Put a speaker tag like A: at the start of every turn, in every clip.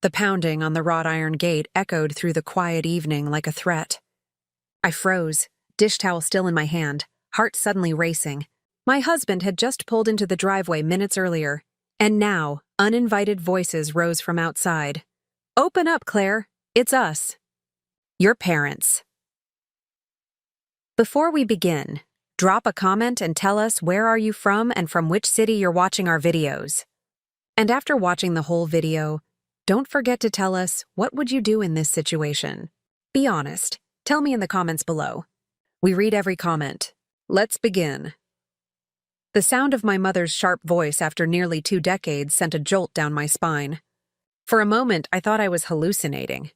A: The pounding on the wrought iron gate echoed through the quiet evening like a threat. I froze, dish towel still in my hand, heart suddenly racing. My husband had just pulled into the driveway minutes earlier, and now uninvited voices rose from outside. "Open up, Claire. It's us. Your parents." Before we begin, drop a comment and tell us where are you from and from which city you're watching our videos. And after watching the whole video, don't forget to tell us what would you do in this situation. Be honest. Tell me in the comments below. We read every comment. Let's begin. The sound of my mother's sharp voice after nearly 2 decades sent a jolt down my spine. For a moment, I thought I was hallucinating.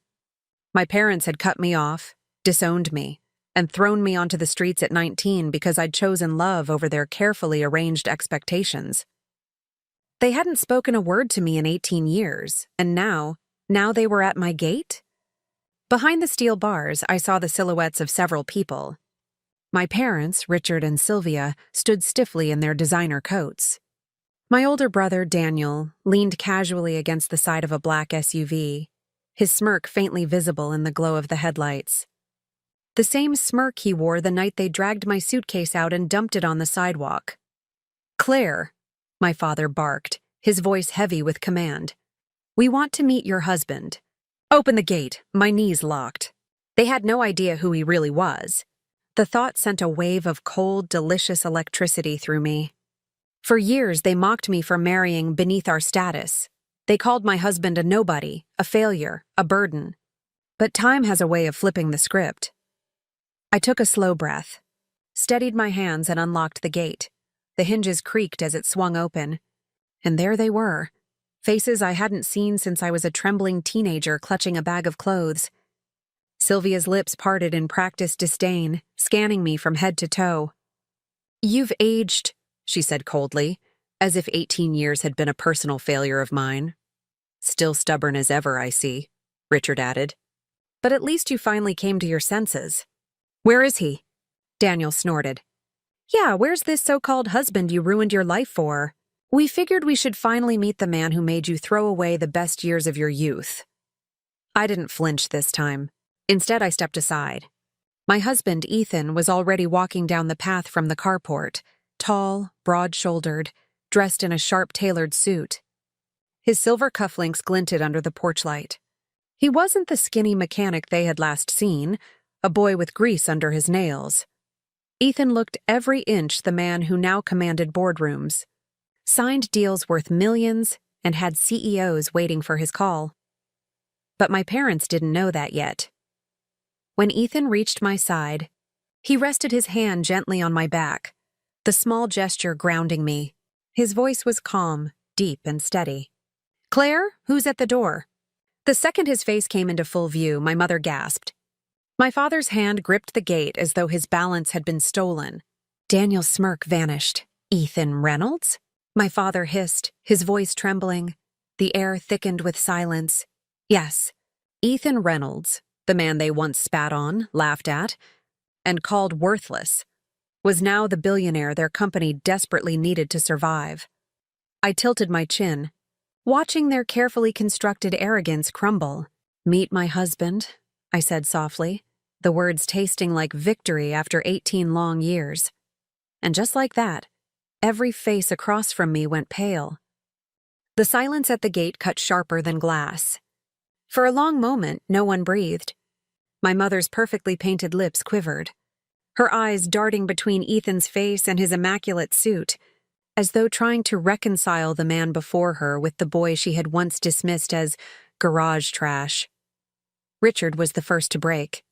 A: My parents had cut me off, disowned me, and thrown me onto the streets at 19 because I'd chosen love over their carefully arranged expectations. They hadn't spoken a word to me in 18 years, and now they were at my gate? Behind the steel bars, I saw the silhouettes of several people. My parents, Richard and Sylvia, stood stiffly in their designer coats. My older brother, Daniel, leaned casually against the side of a black SUV, his smirk faintly visible in the glow of the headlights. The same smirk he wore the night they dragged my suitcase out and dumped it on the sidewalk. "Claire," my father barked, his voice heavy with command. "We want to meet your husband." "Open the gate." My knees locked. They had no idea who he really was. The thought sent a wave of cold, delicious electricity through me. For years, they mocked me for marrying beneath our status. They called my husband a nobody, a failure, a burden. But time has a way of flipping the script. I took a slow breath, steadied my hands and unlocked the gate. The hinges creaked as it swung open. And there they were, faces I hadn't seen since I was a trembling teenager clutching a bag of clothes. Sylvia's lips parted in practiced disdain, scanning me from head to toe. "You've aged," she said coldly, as if 18 years had been a personal failure of mine. "Still stubborn as ever, I see," Richard added. "But at least you finally came to your senses." "Where is he?" Daniel snorted. "Yeah, where's this so-called husband you ruined your life for? We figured we should finally meet the man who made you throw away the best years of your youth." I didn't flinch this time. Instead, I stepped aside. My husband, Ethan, was already walking down the path from the carport, tall, broad-shouldered, dressed in a sharp-tailored suit. His silver cufflinks glinted under the porch light. He wasn't the skinny mechanic they had last seen, a boy with grease under his nails. Ethan looked every inch the man who now commanded boardrooms, signed deals worth millions, and had CEOs waiting for his call. But my parents didn't know that yet. When Ethan reached my side, he rested his hand gently on my back, the small gesture grounding me. His voice was calm, deep, and steady. "Claire, who's at the door?" The second his face came into full view, my mother gasped. My father's hand gripped the gate as though his balance had been stolen. Daniel's smirk vanished. "Ethan Reynolds?" My father hissed, his voice trembling. The air thickened with silence. Yes, Ethan Reynolds, the man they once spat on, laughed at, and called worthless, was now the billionaire their company desperately needed to survive. I tilted my chin, watching their carefully constructed arrogance crumble. "Meet my husband," I said softly, the words tasting like victory after 18 long years. And just like that, every face across from me went pale. The silence at the gate cut sharper than glass. For a long moment, no one breathed. My mother's perfectly painted lips quivered, her eyes darting between Ethan's face and his immaculate suit, as though trying to reconcile the man before her with the boy she had once dismissed as garage trash. Richard was the first to break.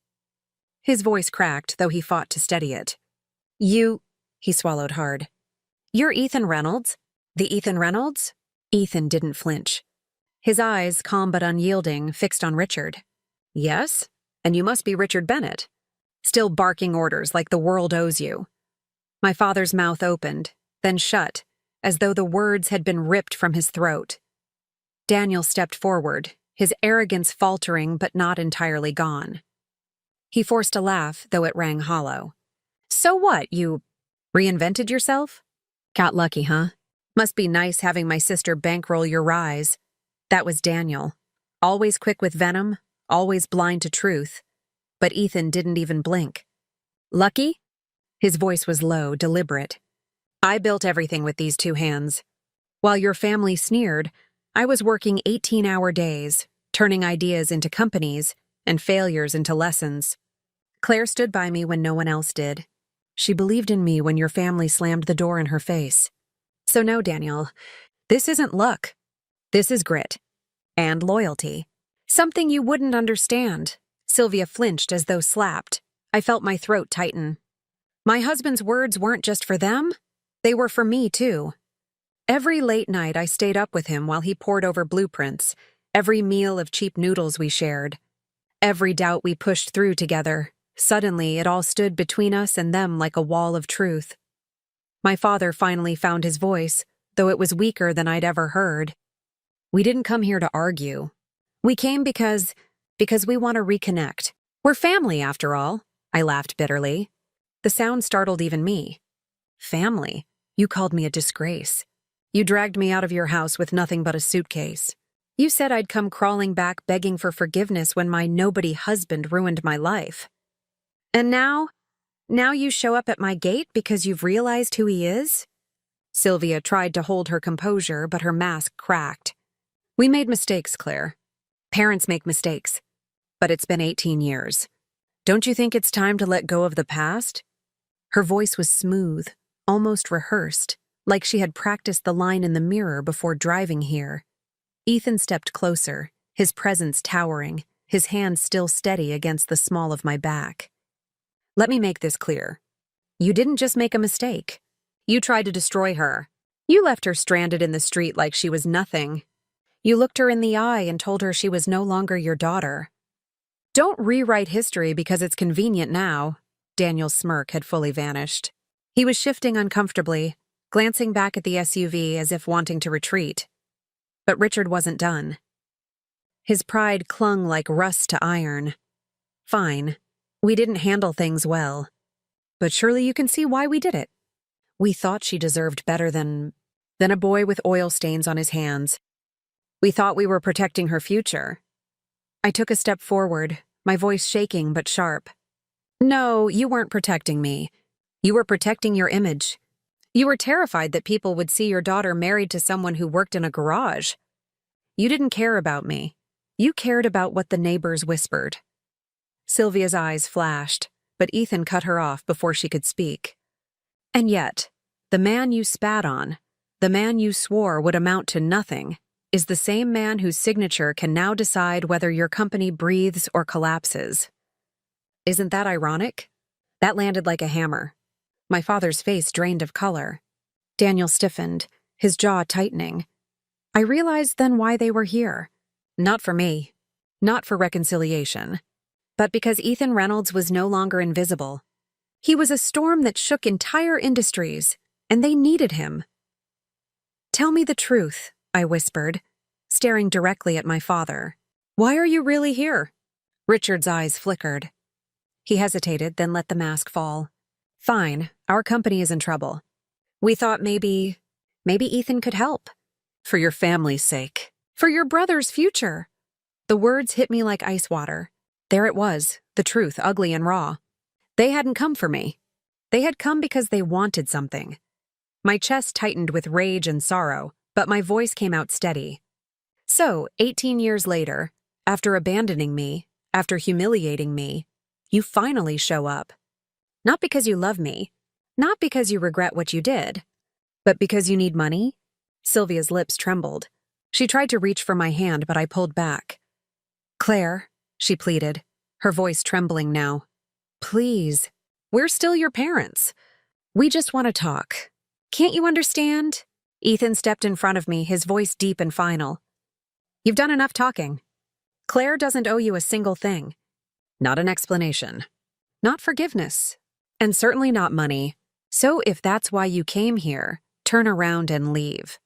A: His voice cracked, though he fought to steady it. He swallowed hard. "You're Ethan Reynolds? The Ethan Reynolds?" Ethan didn't flinch. His eyes, calm but unyielding, fixed on Richard. "Yes, and you must be Richard Bennett. Still barking orders like the world owes you." My father's mouth opened, then shut, as though the words had been ripped from his throat. Daniel stepped forward, his arrogance faltering but not entirely gone. He forced a laugh, though it rang hollow. "So what, you reinvented yourself? Got lucky, huh? Must be nice having my sister bankroll your rise." That was Daniel. Always quick with venom, always blind to truth. But Ethan didn't even blink. Lucky? His voice was low, deliberate. I built everything with these two hands. While your family sneered, I was working 18-hour days, turning ideas into companies and failures into lessons. Claire stood by me when no one else did. She believed in me when your family slammed the door in her face. So no, Daniel, this isn't luck. This is grit. And loyalty. Something you wouldn't understand. Sylvia flinched as though slapped. I felt my throat tighten. My husband's words weren't just for them. They were for me, too. Every late night I stayed up with him while he pored over blueprints, every meal of cheap noodles we shared, every doubt we pushed through together. Suddenly, it all stood between us and them like a wall of truth. My father finally found his voice, though it was weaker than I'd ever heard. We didn't come here to argue. We came because we want to reconnect. We're family, after all, I laughed bitterly. The sound startled even me. Family? You called me a disgrace. You dragged me out of your house with nothing but a suitcase. You said I'd come crawling back begging for forgiveness when my nobody husband ruined my life. And now you show up at my gate because you've realized who he is? Sylvia tried to hold her composure, but her mask cracked. We made mistakes, Claire. Parents make mistakes. But it's been 18 years. Don't you think it's time to let go of the past? Her voice was smooth, almost rehearsed, like she had practiced the line in the mirror before driving here. Ethan stepped closer, his presence towering, his hand still steady against the small of my back. Let me make this clear. You didn't just make a mistake. You tried to destroy her. You left her stranded in the street like she was nothing. You looked her in the eye and told her she was no longer your daughter. Don't rewrite history because it's convenient now. Daniel's smirk had fully vanished. He was shifting uncomfortably, glancing back at the SUV as if wanting to retreat. But Richard wasn't done. His pride clung like rust to iron. Fine, we didn't handle things well. But surely you can see why we did it. We thought she deserved better than a boy with oil stains on his hands. We thought we were protecting her future. I took a step forward, my voice shaking but sharp. No, you weren't protecting me. You were protecting your image. You were terrified that people would see your daughter married to someone who worked in a garage. You didn't care about me. You cared about what the neighbors whispered. Sylvia's eyes flashed, but Ethan cut her off before she could speak. And yet, the man you spat on, the man you swore would amount to nothing, is the same man whose signature can now decide whether your company breathes or collapses. Isn't that ironic? That landed like a hammer. My father's face drained of color. Daniel stiffened, his jaw tightening. I realized then why they were here. Not for me. Not for reconciliation. But because Ethan Reynolds was no longer invisible. He was a storm that shook entire industries, and they needed him. Tell me the truth, I whispered, staring directly at my father. Why are you really here? Richard's eyes flickered. He hesitated, then let the mask fall. Fine, our company is in trouble. We thought maybe Ethan could help. For your family's sake. For your brother's future. The words hit me like ice water. There it was, the truth, ugly and raw. They hadn't come for me. They had come because they wanted something. My chest tightened with rage and sorrow, but my voice came out steady. So, 18 years later, after abandoning me, after humiliating me, you finally show up. Not because you love me, not because you regret what you did, but because you need money? Sylvia's lips trembled. She tried to reach for my hand, but I pulled back. Claire, she pleaded, her voice trembling now. Please, we're still your parents. We just want to talk. Can't you understand? Ethan stepped in front of me, his voice deep and final. You've done enough talking. Claire doesn't owe you a single thing. Not an explanation. Not forgiveness. And certainly not money. So if that's why you came here, turn around and leave.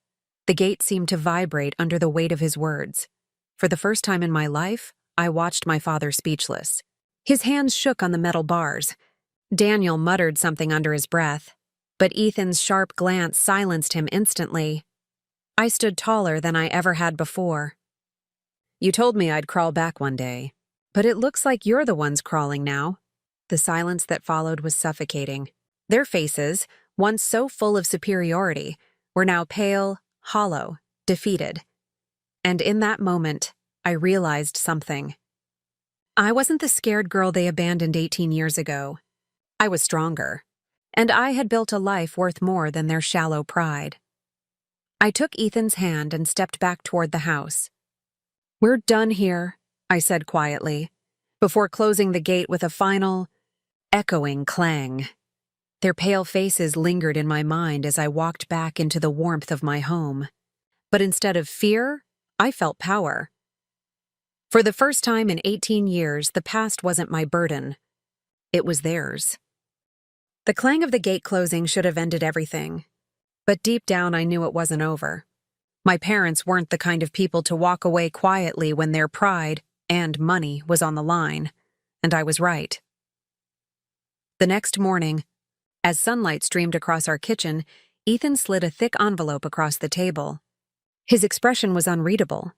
A: The gate seemed to vibrate under the weight of his words. For the first time in my life, I watched my father speechless. His hands shook on the metal bars. Daniel muttered something under his breath, but Ethan's sharp glance silenced him instantly. I stood taller than I ever had before. You told me I'd crawl back one day, but it looks like you're the ones crawling now." The silence that followed was suffocating. Their faces, once so full of superiority, were now pale, hollow, defeated. And in that moment, I realized something. I wasn't the scared girl they abandoned 18 years ago. I was stronger, and I had built a life worth more than their shallow pride. I took Ethan's hand and stepped back toward the house. "We're done here," I said quietly, before closing the gate with a final, echoing clang. Their pale faces lingered in my mind as I walked back into the warmth of my home. But instead of fear, I felt power. For the first time in 18 years, the past wasn't my burden. It was theirs. The clang of the gate closing should have ended everything. But deep down, I knew it wasn't over. My parents weren't the kind of people to walk away quietly when their pride and money was on the line, and I was right. The next morning, as sunlight streamed across our kitchen, Ethan slid a thick envelope across the table. His expression was unreadable.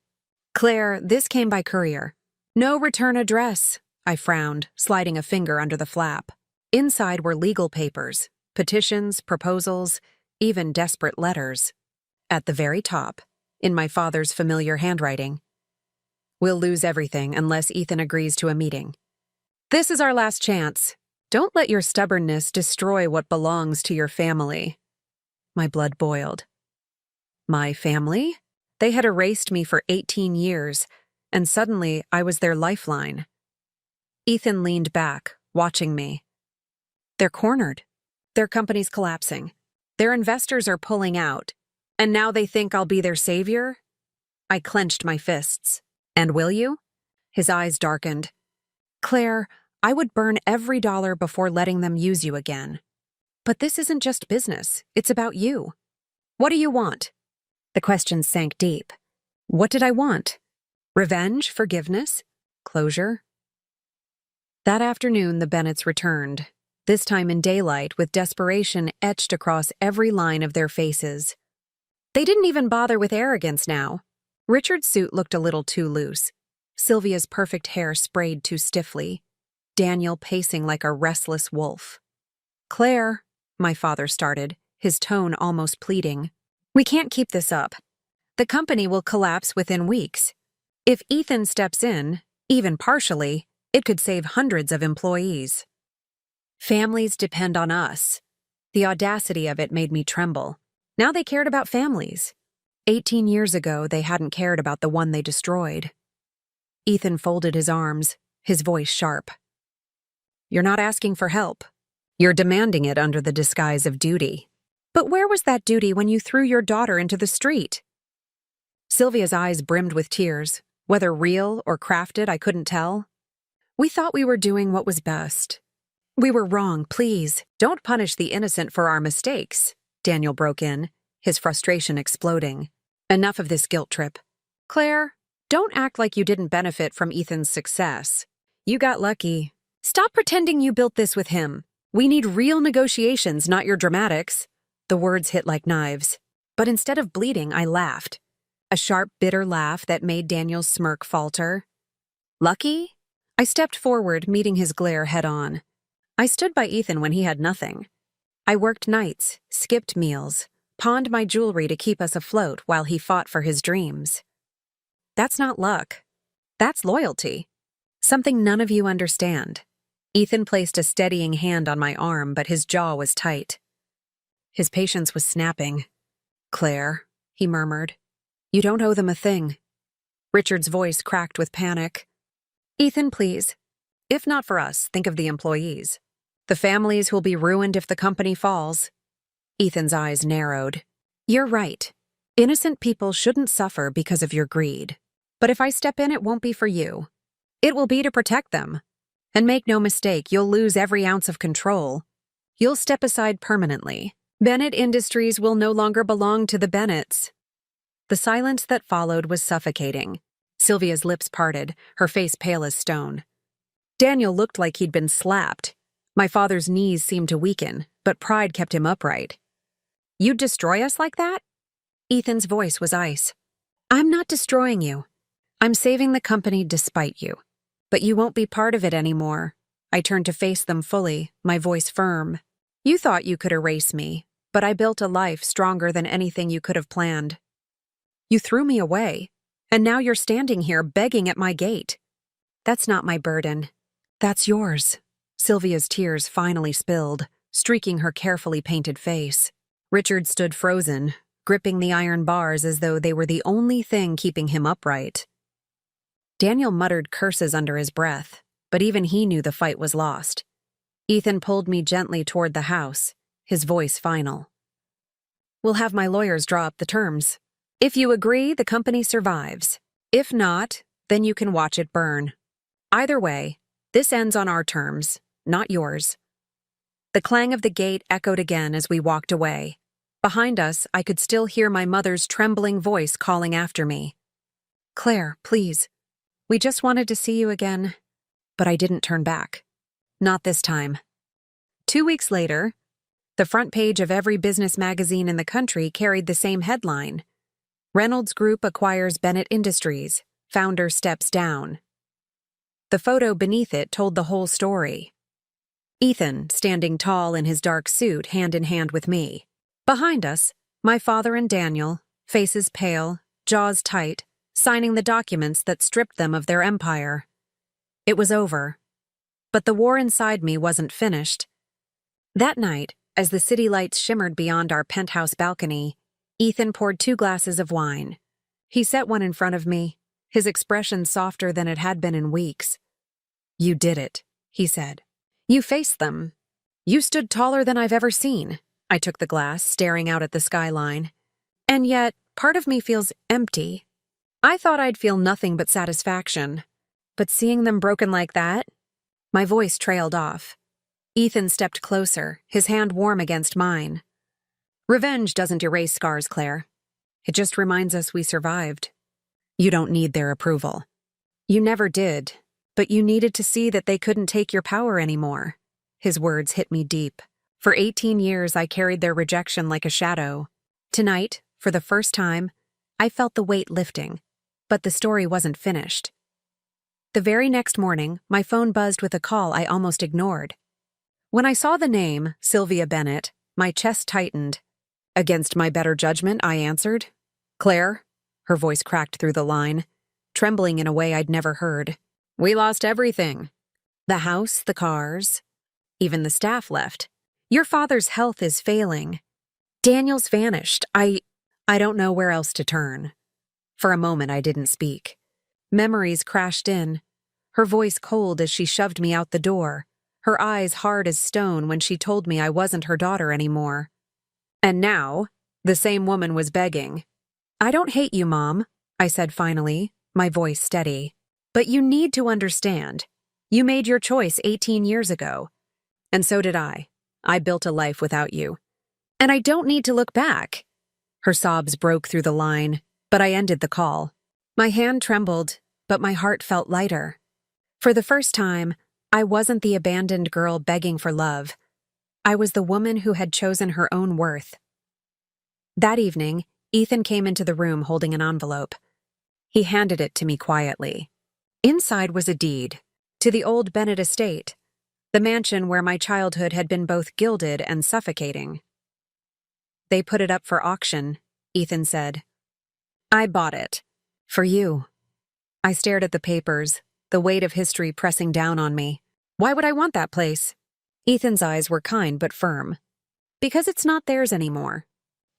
A: "Claire, this came by courier." "No return address," I frowned, sliding a finger under the flap. Inside were legal papers, petitions, proposals, even desperate letters. At the very top, in my father's familiar handwriting, "We'll lose everything unless Ethan agrees to a meeting. This is our last chance. Don't let your stubbornness destroy what belongs to your family." My blood boiled. My family? They had erased me for 18 years, and suddenly I was their lifeline. Ethan leaned back, watching me. "They're cornered. Their company's collapsing. Their investors are pulling out, and now they think I'll be their savior?" I clenched my fists. "And will you?" His eyes darkened. "Claire, I would burn every dollar before letting them use you again. But this isn't just business. It's about you. What do you want?" The question sank deep. What did I want? Revenge? Forgiveness? Closure? That afternoon, the Bennetts returned, this time in daylight with desperation etched across every line of their faces. They didn't even bother with arrogance now. Richard's suit looked a little too loose. Sylvia's perfect hair sprayed too stiffly. Daniel pacing like a restless wolf. "Claire," my father started, his tone almost pleading, "we can't keep this up. The company will collapse within weeks. If Ethan steps in, even partially, it could save hundreds of employees. Families depend on us." The audacity of it made me tremble. Now they cared about families. 18 years ago, they hadn't cared about the one they destroyed. Ethan folded his arms, his voice sharp. "You're not asking for help. You're demanding it under the disguise of duty. But where was that duty when you threw your daughter into the street?" Sylvia's eyes brimmed with tears. Whether real or crafted, I couldn't tell. "We thought we were doing what was best." "We were wrong, please. Don't punish the innocent for our mistakes," Daniel broke in, his frustration exploding. "Enough of this guilt trip. Claire, don't act like you didn't benefit from Ethan's success. You got lucky. Stop pretending you built this with him. We need real negotiations, not your dramatics." The words hit like knives. But instead of bleeding, I laughed. A sharp, bitter laugh that made Daniel's smirk falter. "Lucky?" I stepped forward, meeting his glare head-on. I stood by Ethan when he had nothing. I worked nights, skipped meals, pawned my jewelry to keep us afloat while he fought for his dreams. That's not luck. That's loyalty. Something none of you understand. Ethan placed a steadying hand on my arm, but his jaw was tight. His patience was snapping. "Claire," he murmured, "you don't owe them a thing." Richard's voice cracked with panic. "Ethan, please. If not for us, think of the employees. The families who'll be ruined if the company falls." Ethan's eyes narrowed. "You're right. Innocent people shouldn't suffer because of your greed. But if I step in, it won't be for you. It will be to protect them. And make no mistake, you'll lose every ounce of control. You'll step aside permanently. Bennett Industries will no longer belong to the Bennetts." The silence that followed was suffocating. Sylvia's lips parted, her face pale as stone. Daniel looked like he'd been slapped. My father's knees seemed to weaken, but pride kept him upright. "You'd destroy us like that?" Ethan's voice was ice. "I'm not destroying you. I'm saving the company despite you. But you won't be part of it anymore. I turned to face them fully, my voice firm. You thought you could erase me, but I built a life stronger than anything you could have planned. You threw me away, and now you're standing here begging at my gate. That's not my burden. That's yours. Sylvia's tears finally spilled, streaking her carefully painted face. Richard stood frozen, gripping the iron bars as though they were the only thing keeping him upright. Daniel muttered curses under his breath, but even he knew the fight was lost. Ethan pulled me gently toward the house, his voice final. We'll have my lawyers draw up the terms. If you agree, the company survives. If not, then you can watch it burn. Either way, this ends on our terms, not yours. The clang of the gate echoed again as we walked away. Behind us, I could still hear my mother's trembling voice calling after me. Claire, please. We just wanted to see you again. But I didn't turn back. Not this time. 2 weeks later, the front page of every business magazine in the country carried the same headline. Reynolds Group acquires Bennett Industries. Founder steps down. The photo beneath it told the whole story. Ethan, standing tall in his dark suit, hand in hand with me. Behind us, my father and Daniel, faces pale, jaws tight, signing the documents that stripped them of their empire. It was over. But the war inside me wasn't finished. That night, as the city lights shimmered beyond our penthouse balcony, Ethan poured 2 glasses of wine. He set one in front of me, his expression softer than it had been in weeks. You did it, he said. You faced them. You stood taller than I've ever seen. I took the glass, staring out at the skyline. And yet, part of me feels empty. I thought I'd feel nothing but satisfaction. But seeing them broken like that? My voice trailed off. Ethan stepped closer, his hand warm against mine. Revenge doesn't erase scars, Claire. It just reminds us we survived. You don't need their approval. You never did, but you needed to see that they couldn't take your power anymore. His words hit me deep. For 18 years, I carried their rejection like a shadow. Tonight, for the first time, I felt the weight lifting, but the story wasn't finished. The very next morning, my phone buzzed with a call I almost ignored. When I saw the name, Sylvia Bennett, my chest tightened. Against my better judgment, I answered. Claire? Her voice cracked through the line, trembling in a way I'd never heard. We lost everything. The house, the cars, even the staff left. Your father's health is failing. Daniel's vanished. I don't know where else to turn. For a moment, I didn't speak. Memories crashed in, her voice cold as she shoved me out the door, her eyes hard as stone when she told me I wasn't her daughter anymore. And now, the same woman was begging. I don't hate you, Mom, I said finally, my voice steady. But you need to understand. You made your choice 18 years ago. And so did I. I built a life without you. And I don't need to look back. Her sobs broke through the line, but I ended the call. My hand trembled, but my heart felt lighter. For the first time, I wasn't the abandoned girl begging for love. I was the woman who had chosen her own worth. That evening, Ethan came into the room holding an envelope. He handed it to me quietly. Inside was a deed to the old Bennett estate, the mansion where my childhood had been both gilded and suffocating. They put it up for auction, Ethan said. I bought it. For you. I stared at the papers, the weight of history pressing down on me. Why would I want that place? Ethan's eyes were kind but firm. Because it's not theirs anymore.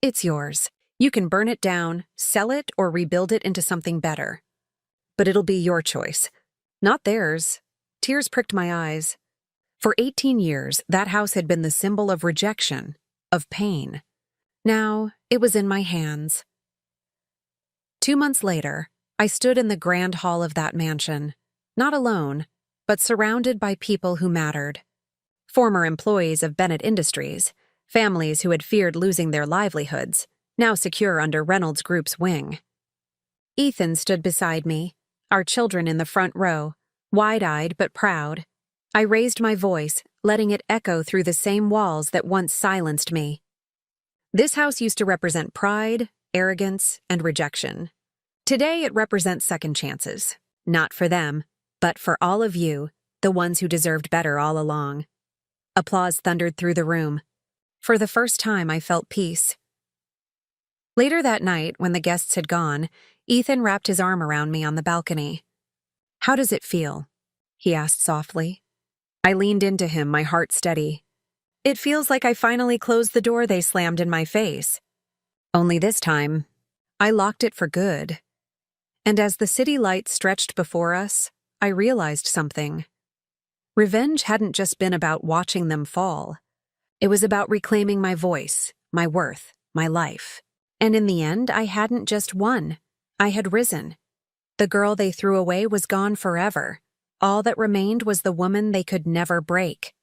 A: It's yours. You can burn it down, sell it, or rebuild it into something better. But it'll be your choice. Not theirs. Tears pricked my eyes. For 18 years, that house had been the symbol of rejection, of pain. Now, it was in my hands. 2 months later, I stood in the grand hall of that mansion, not alone, but surrounded by people who mattered. Former employees of Bennett Industries, families who had feared losing their livelihoods, now secure under Reynolds Group's wing. Ethan stood beside me, our children in the front row, wide-eyed but proud. I raised my voice, letting it echo through the same walls that once silenced me. This house used to represent pride, arrogance, and rejection. Today it represents second chances. Not for them, but for all of you, the ones who deserved better all along. Applause thundered through the room. For the first time, I felt peace. Later that night, when the guests had gone, Ethan wrapped his arm around me on the balcony. "How does it feel?" he asked softly. I leaned into him, my heart steady. "It feels like I finally closed the door they slammed in my face. Only this time, I locked it for good." And as the city lights stretched before us, I realized something. Revenge hadn't just been about watching them fall. It was about reclaiming my voice, my worth, my life. And in the end, I hadn't just won. I had risen. The girl they threw away was gone forever. All that remained was the woman they could never break.